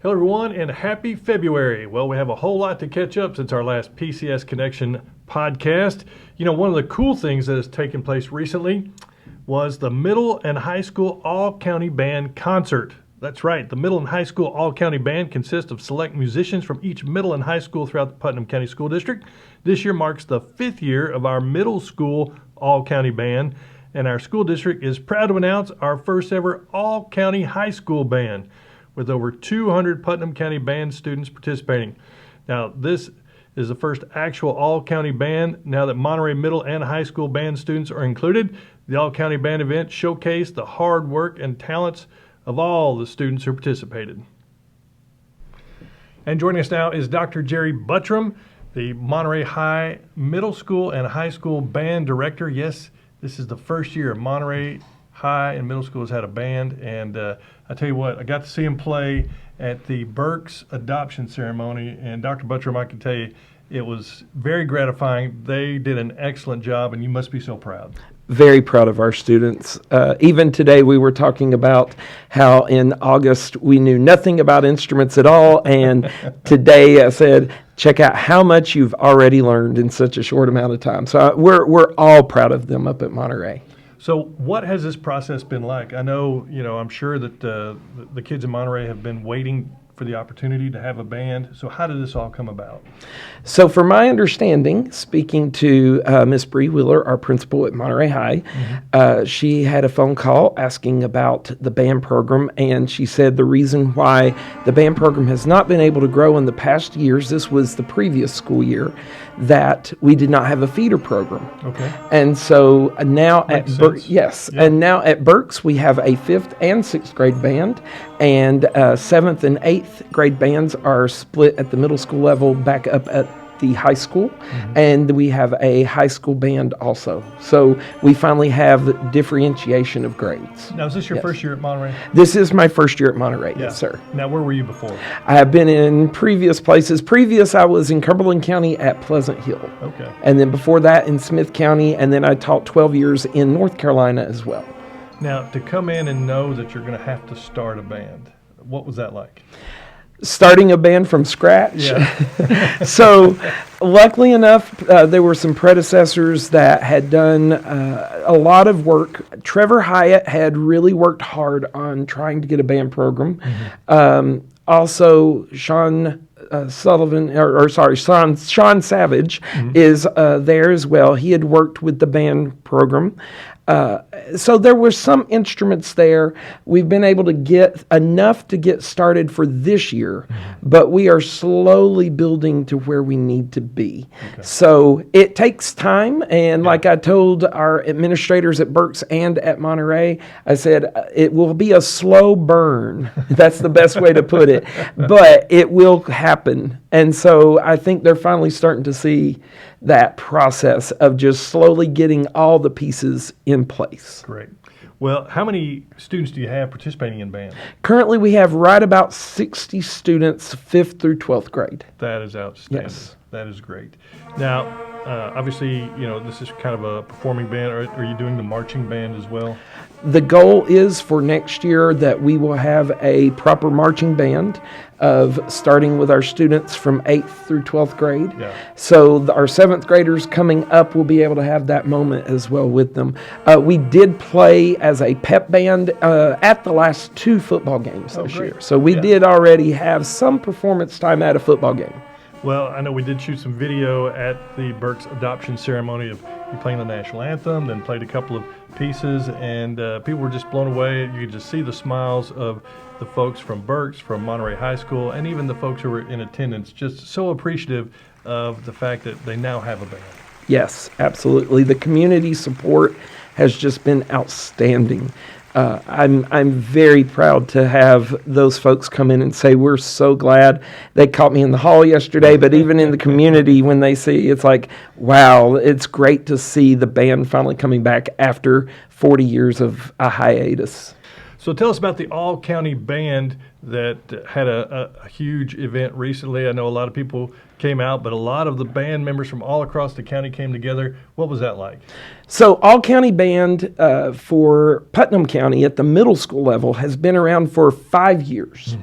Hello everyone and happy February. Well, we have a whole lot to catch up since our last PCS Connection podcast. You know, one of the cool things that has taken place recently was the middle and high school all-county band concert. That's right, the middle and high school all-county band consists of select musicians from each middle and high school throughout the Putnam County School District. This year marks the 5th year of our middle school all-county band, and our school district is proud to announce our first ever all-county high school band, with over 200 Putnam County band students participating. Now, this is the first actual all-county band. Now that Monterey middle and high school band students are included, the all-county band event showcased the hard work and talents of all the students who participated. And joining us now is Dr. Jerry Buttrum, the Monterey High Middle School and High School Band Director. Yes, this is the first year Monterey High and Middle School has had a band, and I tell you what, I got to see him play at the Burke's adoption ceremony, and Dr. Buttrum, I can tell you, it was very gratifying. They did an excellent job, and you must be so proud. Very proud of our students. Even today we were talking about how in August we knew nothing about instruments at all, and today I said, check out how much you've already learned in such a short amount of time. So we're all proud of them up at Monterey. So what has this process been like? I know, I'm sure that the kids in Monterey have been waiting for the opportunity to have a band. So how did this all come about? So from my understanding, speaking to Miss Bree Wheeler, our principal at Monterey High, she had a phone call asking about the band program, and she said the reason why the band program has not been able to grow in the past years, this was the previous school year, that we did not have a feeder program. Okay. And so now and now at Burke's we have a 5th and 6th grade band, and 7th and 8th grade bands are split at the middle school level back up at the high school, and we have a high school band also. So we finally have differentiation of grades. Now, is this your first year at Monterey? This is my first year at Monterey, yes, sir. Now, where were you before? I have been in previous places. I was in Cumberland County at Pleasant Hill. Okay. And then before that in Smith County, and then I taught 12 years in North Carolina as well. Now, to come in and know that you're going to have to start a band, what was that like? Starting a band from scratch. Yeah. So luckily enough, there were some predecessors that had done a lot of work. Trevor Hyatt had really worked hard on trying to get a band program. Also, Sean Savage is there as well. He had worked with the band program. So there were some instruments there. We've been able to get enough to get started for this year, but we are slowly building to where we need to be. Okay. So it takes time, and like I told our administrators at Burke's and at Monterey, I said it will be a slow burn. That's the best way to put it, but it will happen. And so I think they're finally starting to see that process of just slowly getting all the pieces in place. Great. Well, how many students do you have participating in band? Currently, we have right about 60 students, 5th through 12th grade. That is outstanding. Yes. That is great. Now, obviously, this is kind of a performing band. Are you doing the marching band as well? The goal is for next year that we will have a proper marching band of starting with our students from 8th through 12th grade. Yeah. So our 7th graders coming up will be able to have that moment as well with them. We did play as a pep band at the last 2 football games this year. So we did already have some performance time at a football game. Well, I know we did shoot some video at the Burke's adoption ceremony of you playing the national anthem, then played a couple of pieces, and people were just blown away. You could just see the smiles of the folks from Burke's, from Monterey High School, and even the folks who were in attendance, just so appreciative of the fact that they now have a band. Yes, absolutely. The community support has just been outstanding. I'm very proud to have those folks come in and say, we're so glad. They caught me in the hall yesterday, but even in the community, when they see, it's like, wow, it's great to see the band finally coming back after 40 years of a hiatus. So tell us about the all-county band that had a huge event recently. I know a lot of people came out, but a lot of the band members from all across the county came together. What was that like? So all-county band for Putnam County at the middle school level has been around for 5 years.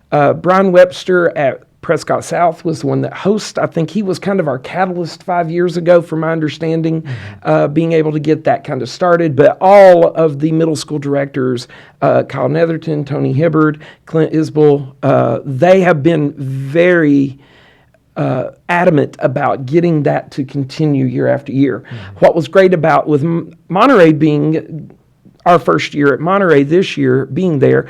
Brian Webster at Prescott South was the one that hosts. I think he was kind of our catalyst 5 years ago, from my understanding, being able to get that kind of started. But all of the middle school directors, Kyle Netherton, Tony Hibbard, Clint Isbell, they have been very adamant about getting that to continue year after year. What was great about with Monterey being our first year at Monterey this year, being there,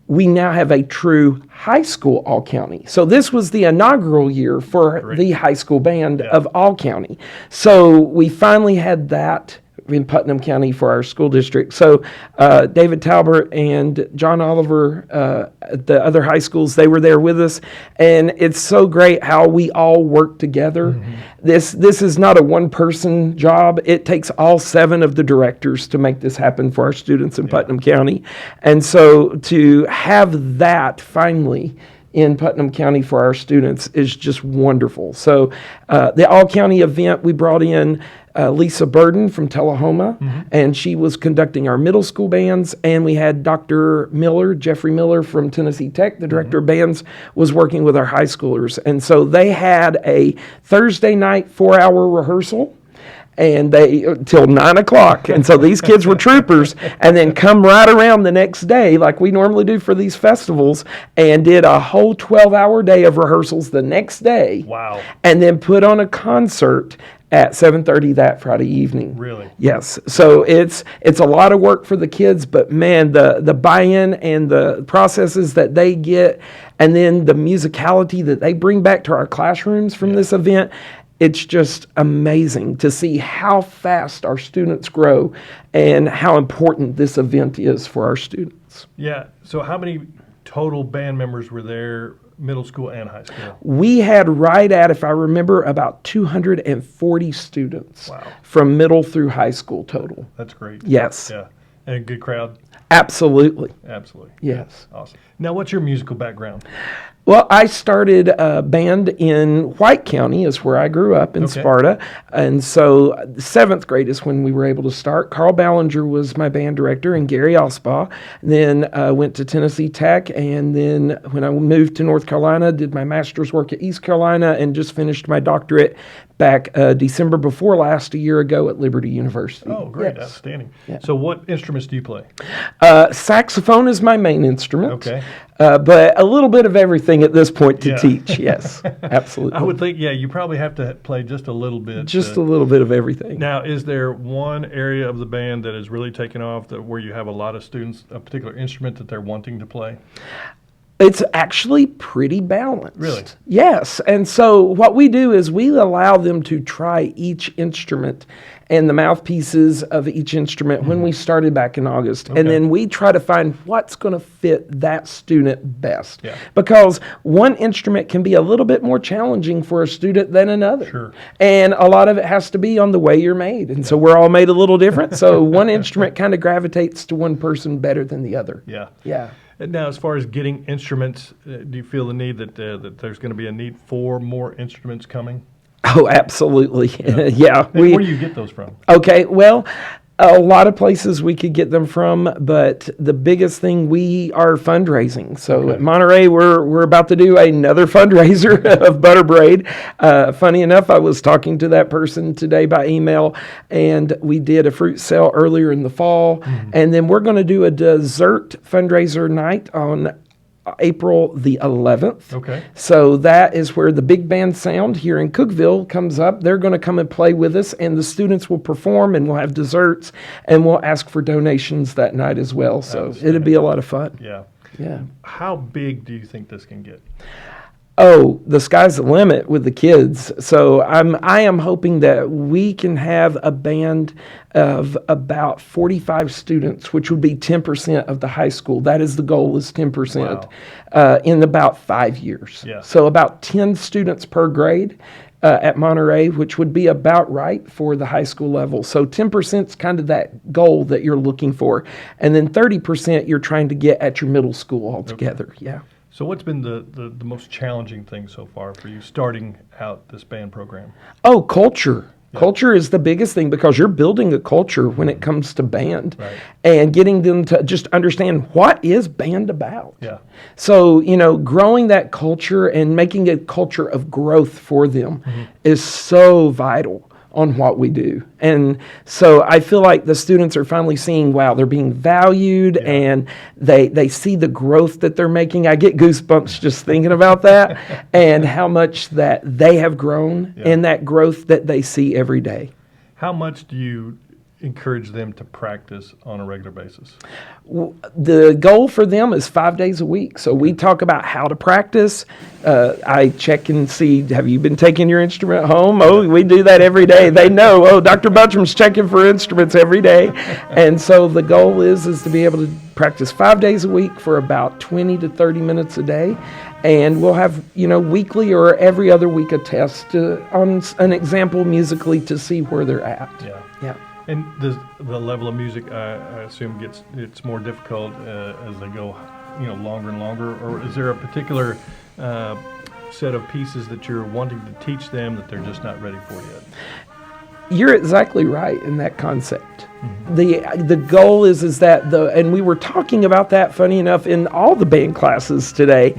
we now have a true high school all-county. So this was the inaugural year for the high school band of all-county. So we finally had that in Putnam County for our school district. So David Talbert and John Oliver, the other high schools, they were there with us. And it's so great how we all work together. This is not a one-person job. It takes all 7 of the directors to make this happen for our students in Putnam County. And so to have that finally in Putnam County for our students is just wonderful. So the all-county event, we brought in Lisa Burden from Tullahoma, and she was conducting our middle school bands, and we had Dr. Miller, Jeffrey Miller from Tennessee Tech, the director of bands, was working with our high schoolers. And so they had a Thursday night 4-hour rehearsal, and they till 9 o'clock. And so these kids were troopers, and then come right around the next day, like we normally do for these festivals, and did a whole 12-hour day of rehearsals the next day. Wow. And then put on a concert at 7:30 that Friday evening. Really? Yes. So it's a lot of work for the kids, but man, the buy-in and the processes that they get, and then the musicality that they bring back to our classrooms from this event, it's just amazing to see how fast our students grow and how important this event is for our students. Yeah. So how many total band members were there, middle school and high school? We had right at, if I remember, about 240 students from middle through high school total. That's great. Yes. Yeah. And a good crowd? Absolutely. Absolutely. Yes. Awesome. Now, what's your musical background? Well, I started a band in White County, is where I grew up, in Sparta. And so 7th grade is when we were able to start. Carl Ballinger was my band director, and Gary Osbaugh. Then went to Tennessee Tech, and then when I moved to North Carolina, did my master's work at East Carolina, and just finished my doctorate back December before last, a year ago, at Liberty University. Oh, great. Yes. Outstanding. Yeah. So what instruments do you play? Saxophone is my main instrument. Okay. But a little bit of everything at this point to teach. Yes, absolutely. I would think, you probably have to play just a little bit. Just a little bit of everything. Now, is there one area of the band that is really taken off, where you have a lot of students, a particular instrument that they're wanting to play? It's actually pretty balanced. Really? Yes. And so what we do is we allow them to try each instrument and the mouthpieces of each instrument when we started back in August. And then we try to find what's going to fit that student best. Yeah. Because one instrument can be a little bit more challenging for a student than another. Sure. And a lot of it has to be on the way you're made. And so we're all made a little different. So one instrument kind of gravitates to one person better than the other. Yeah. Yeah. And now, as far as getting instruments, do you feel the need that there's going to be a need for more instruments coming? Oh, absolutely. Yeah. And where do you get those from? Okay. Well, a lot of places we could get them from, but the biggest thing, we are fundraising. So at Monterey, we're about to do another fundraiser of butter braid. Funny enough, I was talking to that person today by email, and we did a fruit sale earlier in the fall, and then we're going to do a dessert fundraiser night on April the 11th. Okay. So that is where the big band sound here in Cookeville comes up. They're going to come and play with us, and the students will perform, and we'll have desserts, and we'll ask for donations that night as well. So it'll be a lot of fun. Yeah. Yeah. How big do you think this can get? Oh, the sky's the limit with the kids. So I am hoping that we can have a band of about 45 students, which would be 10% of the high school. That is the goal, is 10% in about 5 years. Yeah. So about 10 students per grade at Monterey, which would be about right for the high school level. So 10% is kind of that goal that you're looking for. And then 30% you're trying to get at your middle school altogether. Okay. Yeah. So what's been the most challenging thing so far for you starting out this band program? Oh, culture. Culture is the biggest thing because you're building a culture when it comes to band, Right. and getting them to just understand what is band about. Yeah. So, growing that culture and making a culture of growth for them is so vital on what we do. And so I feel like the students are finally seeing, wow, they're being valued, and they see the growth that they're making. I get goosebumps just thinking about that and how much that they have grown and that growth that they see every day. How much do you encourage them to practice on a regular basis? The goal for them is 5 days a week. So we talk about how to practice. I check and see, have you been taking your instrument home? Oh, we do that every day. They know, Dr. Buttrum's checking for instruments every day. And so the goal is to be able to practice 5 days a week for about 20 to 30 minutes a day. And we'll have, weekly or every other week a test on an example musically to see where they're at. Yeah. And the level of music, I assume, it's more difficult as they go, longer and longer. Or is there a particular set of pieces that you're wanting to teach them that they're just not ready for yet? You're exactly right in that concept. The goal is that and we were talking about that, funny enough, in all the band classes today,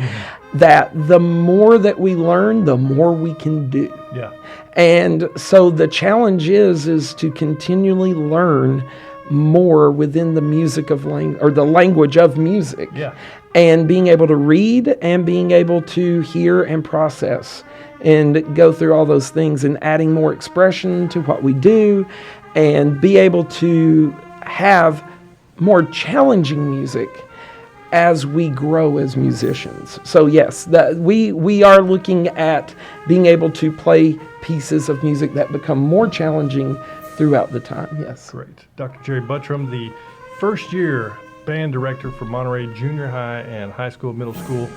that the more that we learn, the more we can do. Yeah. And so the challenge is to continually learn more within the music of or the language of music. Yeah. And being able to read and being able to hear and process and go through all those things and adding more expression to what we do and be able to have more challenging music as we grow as musicians. So yes, we are looking at being able to play pieces of music that become more challenging throughout the time. Yes. Great. Dr. Jerry Buttrum, the first year band director for Monterey Junior High and High School, Middle School.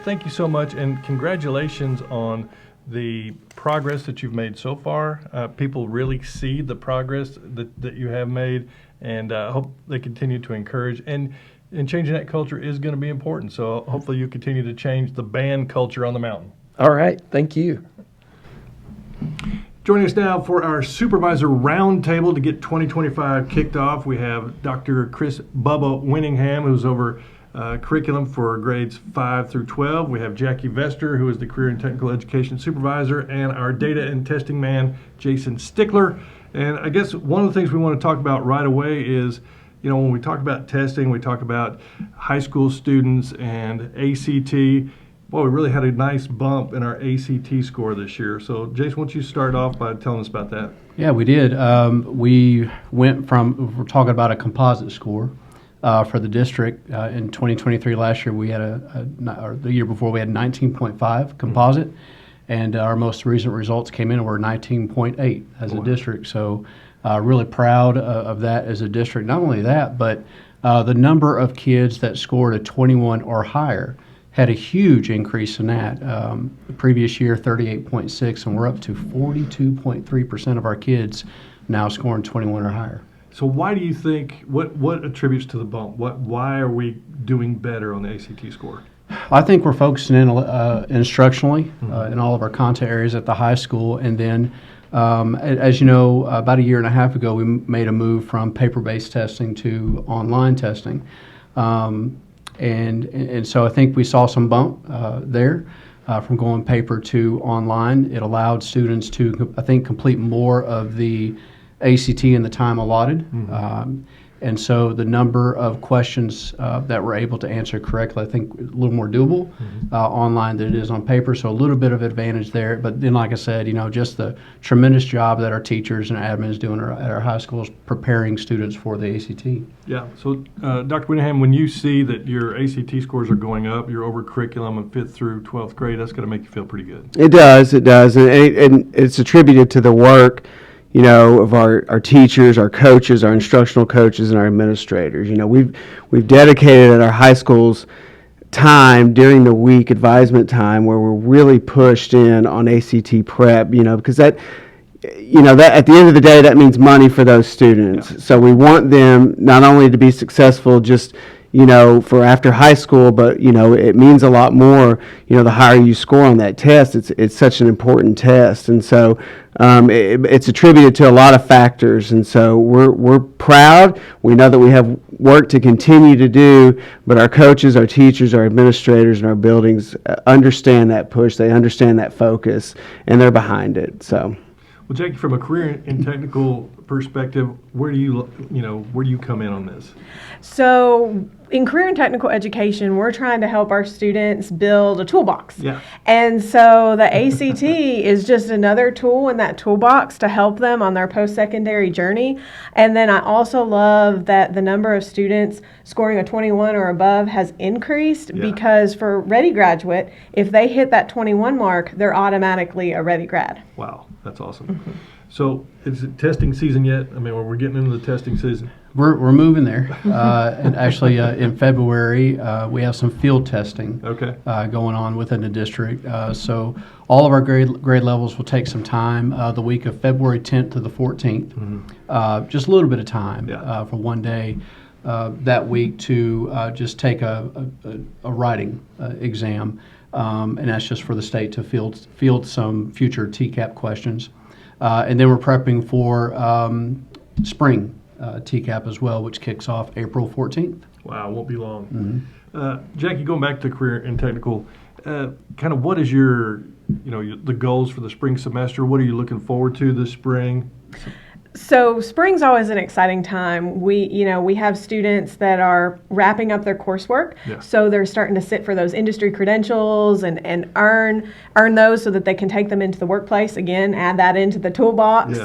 Thank you so much, and congratulations on the progress that you've made so far. People really see the progress that you have made, and hope they continue to encourage. And changing that culture is going to be important. So hopefully you continue to change the band culture on the mountain. All right. Thank you. Joining us now for our supervisor roundtable to get 2025 kicked off, we have Dr. Bubba Winningham, who's over curriculum for grades 5 through 12. We have Jackie Vester, who is the career and technical education supervisor, and our data and testing man, Jason Stickler. And I guess one of the things we want to talk about right away is, when we talk about testing, we talk about high school students and ACT. Boy, we really had a nice bump in our ACT score this year. So, Jason, why don't you start off by telling us about that? Yeah, we did. We went from, we're talking about a composite score for the district. In 2023, last year, we had or the year before, we had 19.5 composite. And our most recent results came in and were 19.8 as a district. So, really proud of that as a district. Not only that, but the number of kids that scored a 21 or higher had a huge increase in that. The previous year, 38.6, and we're up to 42.3% of our kids now scoring 21 or higher. So why do you think, what attributes to the bump? Why are we doing better on the ACT score? I think we're focusing in instructionally in all of our content areas at the high school. And then, as you know, about a year and a half ago, we made a move from paper-based testing to online testing. And so I think we saw some bump there from going paper to online. It allowed students to, I think, complete more of the ACT in the time allotted. And so the number of questions that we're able to answer correctly, I think, a little more doable online than it is on paper. So a little bit of advantage there. But then, like I said, just the tremendous job that our teachers and admins doing at our high schools preparing students for the ACT. Yeah. So, Dr. Winningham, when you see that your ACT scores are going up, you're over curriculum in 5th through 12th grade, that's going to make you feel pretty good. It does. And it's attributed to the work of our teachers, our coaches, our instructional coaches, and our administrators. We've dedicated at our high schools time during the week, advisement time, where we're really pushed in on ACT prep, because that at the end of the day, that means money for those students. Yeah. So we want them not only to be successful just, for after high school, but, it means a lot more, the higher you score on that test. It's such an important test. And so it's attributed to a lot of factors. And so we're proud. We know that we have work to continue to do, but our coaches, our teachers, our administrators, and our buildings understand that push. They understand that focus, and they're behind it. So. Well, Jackie, from a career and technical perspective, where do you come in on this? So in career and technical education, we're trying to help our students build a toolbox. Yeah. And so the ACT is just another tool in that toolbox to help them on their post-secondary journey. And then I also love that the number of students scoring a 21 or above has increased because for Ready Graduate, if they hit that 21 mark, they're automatically a Ready Grad. Wow, that's awesome. So is it testing season yet? I mean, we're getting into the testing season. We're moving there. And actually, in February, we have some field testing going on within the district. So all of our grade levels will take some time the week of February 10th to the 14th. Just a little bit of time for one day that week to just take a writing exam. And that's just for the state to field some future TCAP questions. And then we're prepping for spring TCAP as well, which kicks off April 14th. Wow, won't be long. Jackie, going back to career and technical, kind of what is the goals for the spring semester? What are you looking forward to this spring? So spring's always an exciting time. We have students that are wrapping up their coursework, so they're starting to sit for those industry credentials and earn those so that they can take them into the workplace. Again, add that into the toolbox.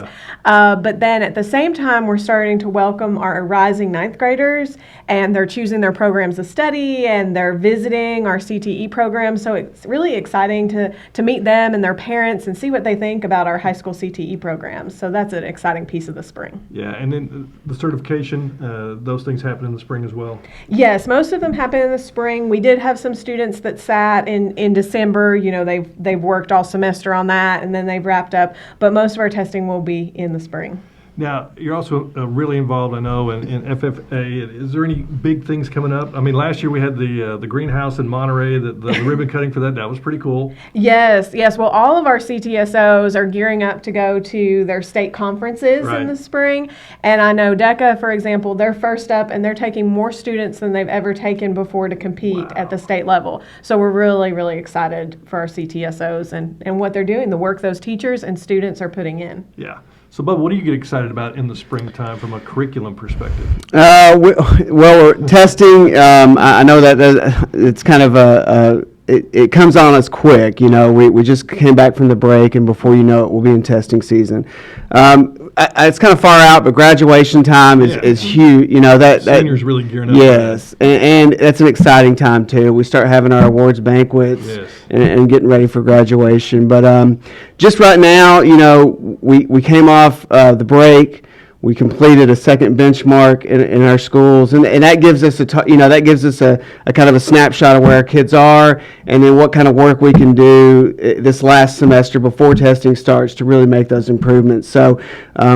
But then at the same time, we're starting to welcome our rising ninth graders, and they're choosing their programs of study, and they're visiting our CTE program. So it's really exciting to meet them and their parents and see what they think about our high school CTE programs. So that's an exciting piece of the spring. Yeah, and then the certification, those things happen in the spring as well? Yes, most of them happen in the spring. We did have some students that sat in December. They've worked all semester on that, and then they've wrapped up. But most of our testing will be in the spring. Now, you're also really involved, I know, in FFA. Is there any big things coming up? I mean, last year we had the greenhouse in Monterey, the ribbon cutting for that. That was pretty cool. Yes. Well, all of our CTSOs are gearing up to go to their state conferences in the spring. And I know DECA, for example, they're first up, and they're taking more students than they've ever taken before to compete at the state level. So we're really, really excited for our CTSOs and what they're doing, the work those teachers and students are putting in. Yeah. So, Bubba, what do you get excited about in the springtime from a curriculum perspective? We're testing. I know that it's kind of it comes on us quick. We just came back from the break, and before you know it, we'll be in testing season. It's kind of far out, but graduation time is huge. Seniors really gearing up. Yes, and that's an exciting time too. We start having our awards banquets and getting ready for graduation. But just right now, we came off the break. We completed a second benchmark in our schools, and that gives us a kind of a snapshot of where our kids are, and then what kind of work we can do this last semester before testing starts to really make those improvements. So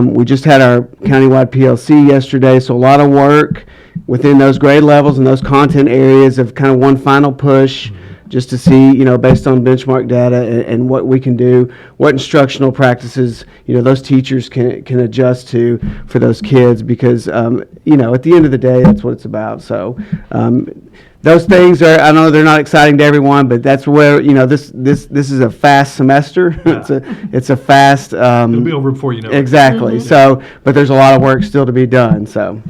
we just had our countywide PLC yesterday, so a lot of work within those grade levels and those content areas of kind of one final push. Just to see, based on benchmark data and what we can do, what instructional practices, those teachers can adjust to for those kids, because, at the end of the day, that's what it's about. So those things I know they're not exciting to everyone, but that's where, this is a fast semester. It's a fast. It'll be over before you know it. Exactly. So, but there's a lot of work still to be done. So.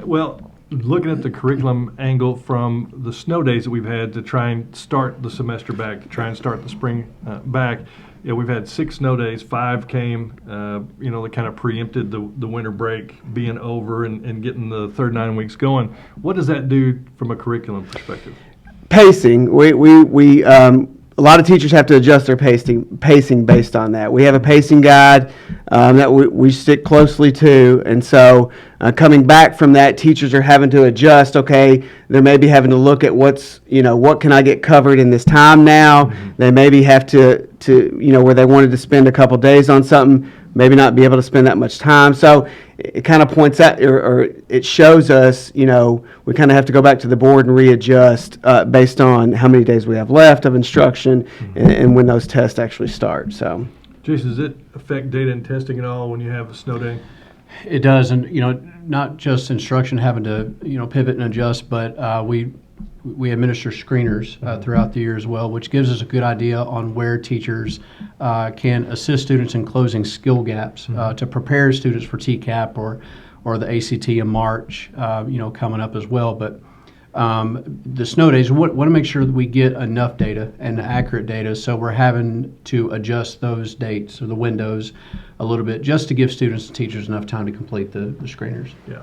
Well, looking at the curriculum angle from the snow days that we've had to try and start the semester back, to try and start the spring back, we've had 6 snow days. 5 came, that kind of preempted the winter break being over and getting the third 9 weeks going. What does that do from a curriculum perspective? Pacing. We a lot of teachers have to adjust their pacing based on that. We have a pacing guide that we stick closely to, and so coming back from that, teachers are having to adjust. Okay, they're maybe having to look at what can I get covered in this time now. They maybe have to where they wanted to spend a couple days on something, maybe not be able to spend that much time. So it kind of points out, or it shows us, we kind of have to go back to the board and readjust based on how many days we have left of instruction and when those tests actually start. So, Jason, does it affect data and testing at all when you have a snow day? It does, and not just instruction having to pivot and adjust, but we administer screeners throughout the year as well, which gives us a good idea on where teachers can assist students in closing skill gaps to prepare students for TCAP or the ACT in March, coming up as well. But the snow days, we want to make sure that we get enough data and accurate data, so we're having to adjust those dates or the windows a little bit just to give students and teachers enough time to complete the screeners. Yeah.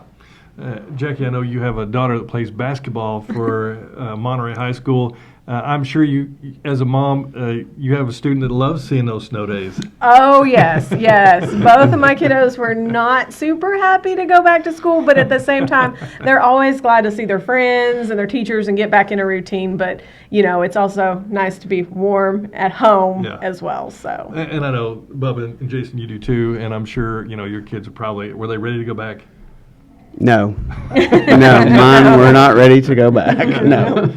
Jackie, I know you have a daughter that plays basketball for Monterey High School. I'm sure you, as a mom, you have a student that loves seeing those snow days. Oh, yes. Both of my kiddos were not super happy to go back to school, but at the same time, they're always glad to see their friends and their teachers and get back in a routine. But, it's also nice to be warm at home as well. So. And I know, Bubba and Jason, you do too, and I'm sure, your kids were they ready to go back? No, mine were not ready to go back. No.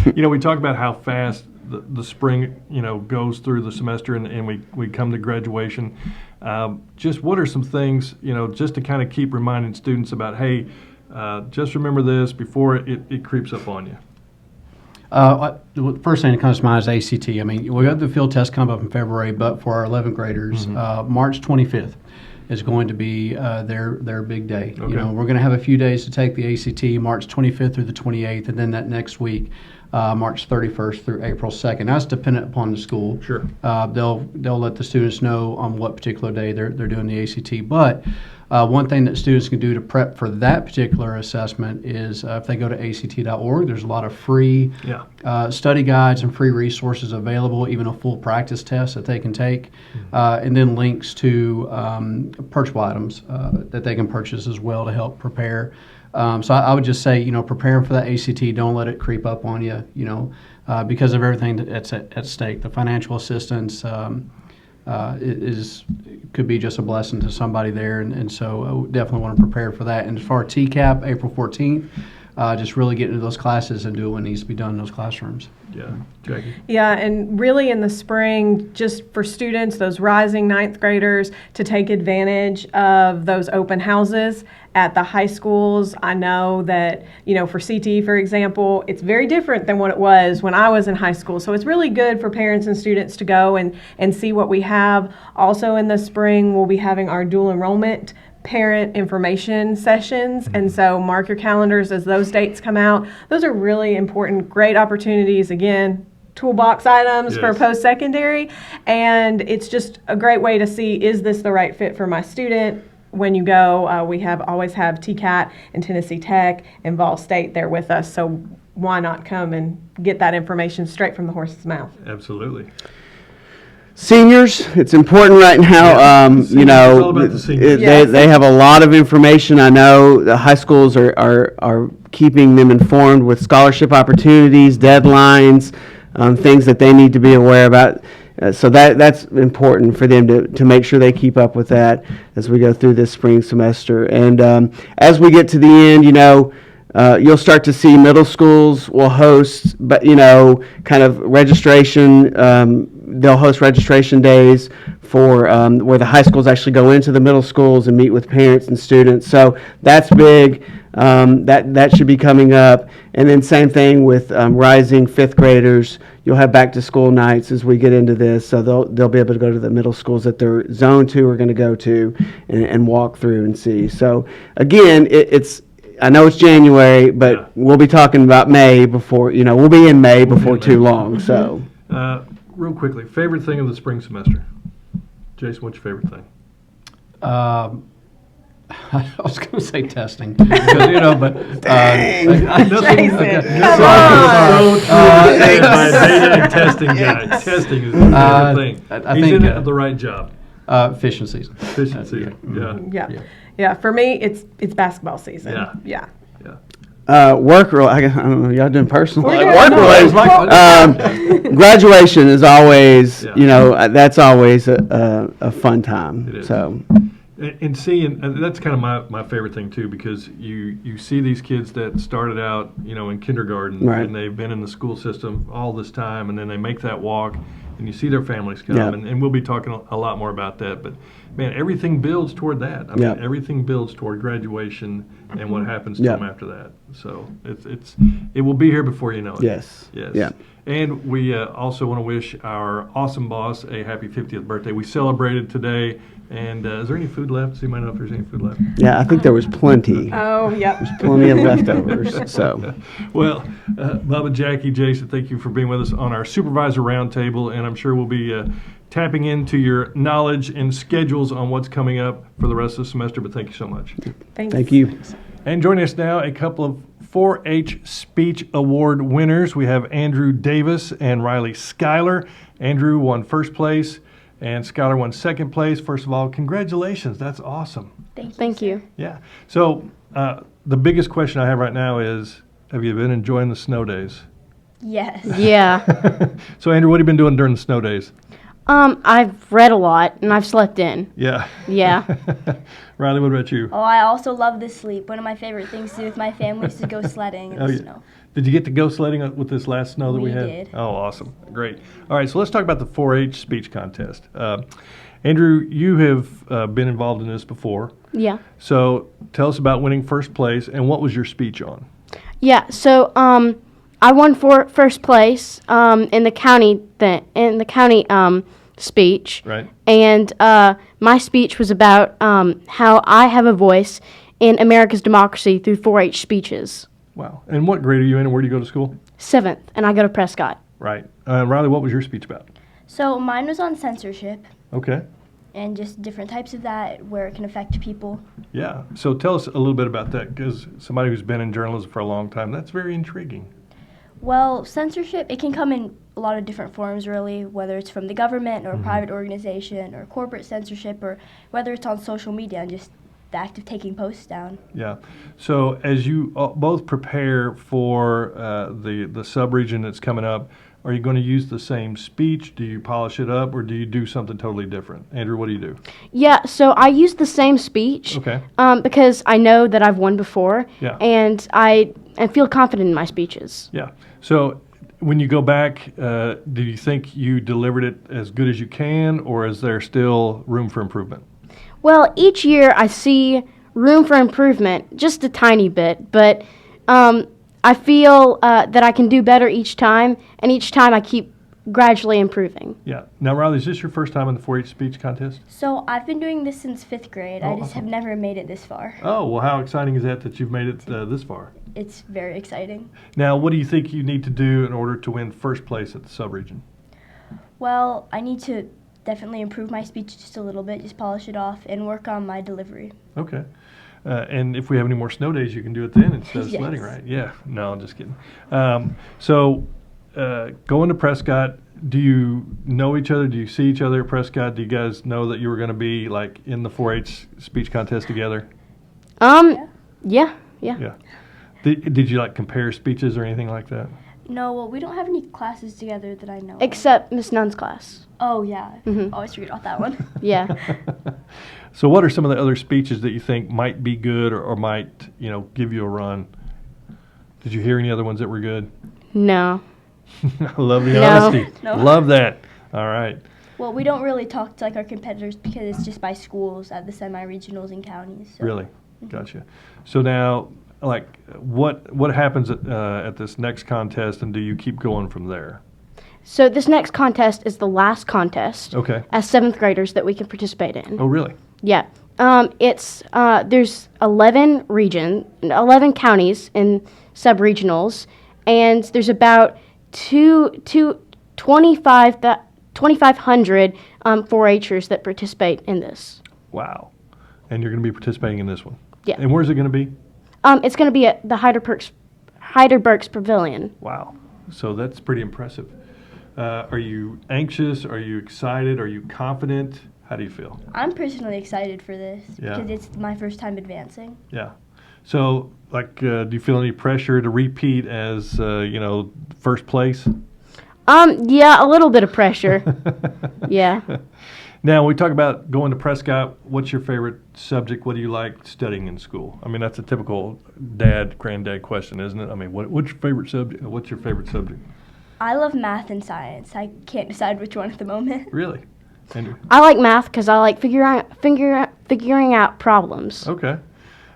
We talk about how fast the spring, goes through the semester and we come to graduation. Just what are some things, just to kind of keep reminding students about, hey, just remember this before it creeps up on you? The first thing that comes to mind is ACT. I mean, we got the field test come up in February, but for our 11th graders, March 25th. Is going to be their big day. Okay. We're going to have a few days to take the ACT, March 25th through the 28th, and then that next week, March 31st through April 2nd. That's dependent upon the school. Sure. They'll let the students know on what particular day they're doing the ACT. But one thing that students can do to prep for that particular assessment is if they go to act.org, there's a lot of free study guides and free resources available, even a full practice test that they can take, and then links to purchasable items that they can purchase as well to help prepare. So I would just say, preparing for that ACT, don't let it creep up on you, because of everything that's at stake. The financial assistance could be just a blessing to somebody there, and so I definitely want to prepare for that. And as far as TCAP, April 14th, just really get into those classes and do what needs to be done in those classrooms. Yeah, Jackie. Yeah, and really in the spring, just for students, those rising ninth graders, to take advantage of those open houses at the high schools. I know that, for CT, for example, it's very different than what it was when I was in high school. So it's really good for parents and students to go and see what we have. Also in the spring, we'll be having our dual enrollment parent information sessions, and so mark your calendars as those dates come out. Those are really important, great opportunities, again, toolbox items for post-secondary, and it's just a great way to see, is this the right fit for my student? When you go, we always have TCAT and Tennessee Tech and Vol State there with us, so why not come and get that information straight from the horse's mouth? Absolutely. Seniors, it's important right now. It's all about the seniors. They have a lot of information. I know the high schools are keeping them informed with scholarship opportunities, deadlines, things that they need to be aware about. So that's important for them to make sure they keep up with that as we go through this spring semester. And as we get to the end, you'll start to see middle schools will host, but kind of registration. They'll host registration days for where the high schools actually go into the middle schools and meet with parents and students. So that's big. That should be coming up. And then same thing with rising fifth graders. You'll have back to school nights as we get into this. So they'll be able to go to the middle schools that they're zone 2 are going to go to and walk through and see. So again, I know it's January, but we'll be talking about May before, we'll be in May before too long. So. Real quickly, favorite thing of the spring semester? Jason, what's your favorite thing? I was going to say testing, because, but Jason, come on! Data and testing guy. Testing is his favorite thing. I He's think in it at the right job. fishing season. Fishing season. Yeah. Yeah. For me, it's basketball season. Yeah. Yeah. Work I don't know, y'all doing personal. We're Work doing- related. Graduation is always, Yeah. that's always a fun time. It is. So, And seeing, and that's kind of my favorite thing too, because you see these kids that started out, in kindergarten, Right. and they've been in the school system all this time, and then they make that walk, and you see their families come, Yeah. and we'll be talking a lot more about that. But man, everything builds toward that. I mean, Yeah. everything builds toward graduation and what happens to Yeah. them after that. So it will be here before you know it. yes. Yes. Yeah. And we also want to wish our awesome boss a happy 50th birthday. We celebrated today. And is there any food left? Does anybody know if there's any food left? Yeah, I think there was plenty. Oh, yep. Plenty of leftovers. So, Well, Bubba, Jackie, Jason, thank you for being with us on our supervisor roundtable. And I'm sure we'll be tapping into your knowledge and schedules on what's coming up for the rest of the semester. But thank you so much. Thanks. thank you. And joining us now, a couple of 4-H Speech Award winners. We have Andrew Davis and Riley Schuyler. Andrew won first place, and Schuyler won second place. First of all, congratulations. That's awesome. Thank you. Yeah. So the biggest question I have right now is, have you been enjoying the snow days? Yes. Yeah. So, Andrew, what have you been doing during the snow days? I've read a lot and I've slept in. Yeah. Yeah. Riley, what about you? Oh, I also love to sleep. One of my favorite things to do with my family is to go sledding in the snow. Did you get to go sledding with this last snow that we had? did. Oh, awesome. Great. All right, so let's talk about the 4-H speech contest. Andrew, you have been involved in this before. Yeah. So tell us about winning first place, and what was your speech on? Yeah. So I won first place in the county speech. Right. And my speech was about how I have a voice in America's democracy through 4-H speeches. Wow. And what grade are you in, and where do you go to school? 7th, and I go to Prescott. Right. Riley, what was your speech about? So mine was on censorship Okay. and just different types of that, where it can affect people. Yeah. So tell us a little bit about that, because somebody who's been in journalism for a long time, that's very intriguing. Well, censorship, it can come in a lot of different forms, really, whether it's from the government or a private organization or corporate censorship, or whether it's on social media and just the act of taking posts down. Yeah. So as you both prepare for the sub-region that's coming up, are you going to use the same speech? Do you polish it up, or do you do something totally different? Andrew, what do you do? Yeah, so I use the same speech Okay. because I know that I've won before, Yeah. and I feel confident in my speeches. Yeah. So when you go back, do you think you delivered it as good as you can, or is there still room for improvement? Well, each year I see room for improvement, just a tiny bit, but I feel that I can do better each time, and each time I keep gradually improving. Yeah. Now, Riley, is this your first time in the 4-H speech contest? So I've been doing this since 5th grade. Oh, I just have awesome. never made it this far. Oh, well, how exciting is that you've made it this far? It's very exciting. Now, what do you think you need to do in order to win first place at the sub-region? Well, I need to definitely improve my speech just a little bit, just polish it off, and work on my delivery. Okay. And if we have any more snow days, you can do it then instead of Yes. sledding, right? Yeah. No, I'm just kidding. So going to Prescott, do you know each other? Do you see each other at Prescott? Do you guys know that you were going to be like in the 4-H speech contest together? Yeah. Yeah. Did you like compare speeches or anything like that? No, well, we don't have any classes together that I know of. Except Miss Nunn's class. Oh, yeah. Always forget about that one. Yeah. So what are some of the other speeches that you think might be good or might, give you a run? Did you hear any other ones that were good? No. I love the No. honesty. No. Love that. All right. Well, we don't really talk to our competitors because it's just by schools at the semi-regionals and counties. So. Really? Gotcha. So now, what happens at this next contest, and do you keep going from there? So this next contest is the last contest Okay. as 7th graders that we can participate in. Oh, really? Yeah. There's 11 counties in sub-regionals, and there's about 2,500 4-Hers that participate in this. Wow. And you're going to be participating in this one? Yeah. And where's it going to be? It's going to be at the Heidelberg's Pavilion. Wow. So that's pretty impressive. Are you anxious? Are you excited? Are you confident? How do you feel? I'm personally excited for this Yeah. because it's my first time advancing. Yeah. So Do you feel any pressure to repeat as first place? Yeah, a little bit of pressure. Yeah. Now, we talk about going to Prescott. What's your favorite subject? What do you like studying in school? I mean, that's a typical granddad question, isn't it? I mean, what's your favorite subject? What's your favorite subject? I love math and science. I can't decide which one at the moment. Really? Andrew? I like math because I like figuring out problems. Okay.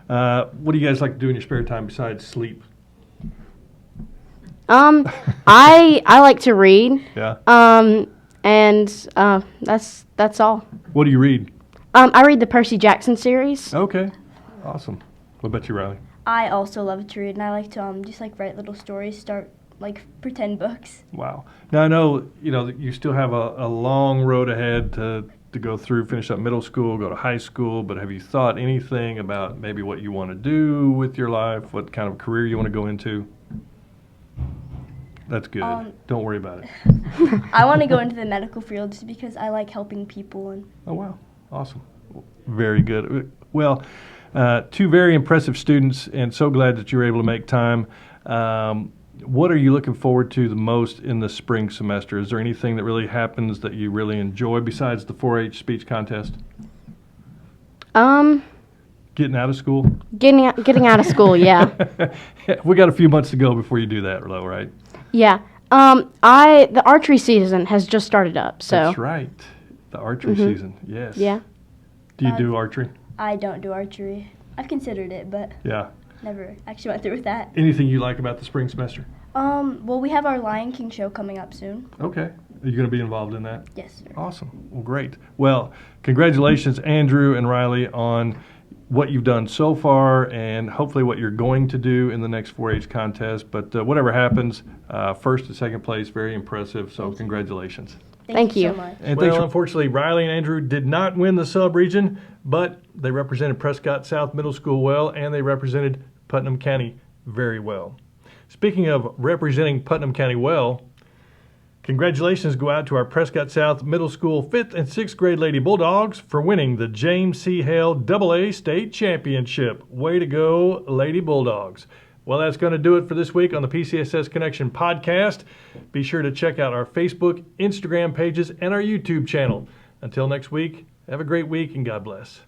What do you guys like to do in your spare time besides sleep? I like to read. Yeah. And that's all. What do you read? I read the Percy Jackson series. Okay. Awesome. What about you, Riley? I also love to read, and I like to just write little stories, start pretend books. Wow. Now I know that you still have a long road ahead to go through, finish up middle school, go to high school. But have you thought anything about maybe what you want to do with your life? What kind of career you want to go into? That's good. Don't worry about it. I want to go into the medical field just because I like helping people. And Oh, wow. Awesome. Very good. Well, two very impressive students, and so glad that you were able to make time. What are you looking forward to the most in the spring semester? Is there anything that really happens that you really enjoy besides the 4-H speech contest? Getting out of school? Getting out of school, yeah. We got a few months to go before you do that, though, right? Yeah. The archery season has just started up, so. That's right. The archery season, yes. Yeah. Do you do archery? I don't do archery. I've considered it, but Yeah. never actually went through with that. Anything you like about the spring semester? Well, we have our Lion King show coming up soon. Okay. Are you going to be involved in that? Yes, sir. Awesome. Well, great. Well, congratulations, Andrew and Riley, on what you've done so far and hopefully what you're going to do in the next 4-H contest. But whatever happens, first and second place, very impressive. So congratulations. Thank you. so much. And Well, unfortunately, Riley and Andrew did not win the sub-region, but they represented Prescott South Middle School well, and they represented Putnam County very well. Speaking of representing Putnam County well, congratulations go out to our Prescott South Middle School 5th and 6th grade Lady Bulldogs for winning the James C. Hale AA State Championship. Way to go, Lady Bulldogs. Well, that's going to do it for this week on the PCSS Connection Podcast. Be sure to check out our Facebook, Instagram pages, and our YouTube channel. Until next week, have a great week and God bless.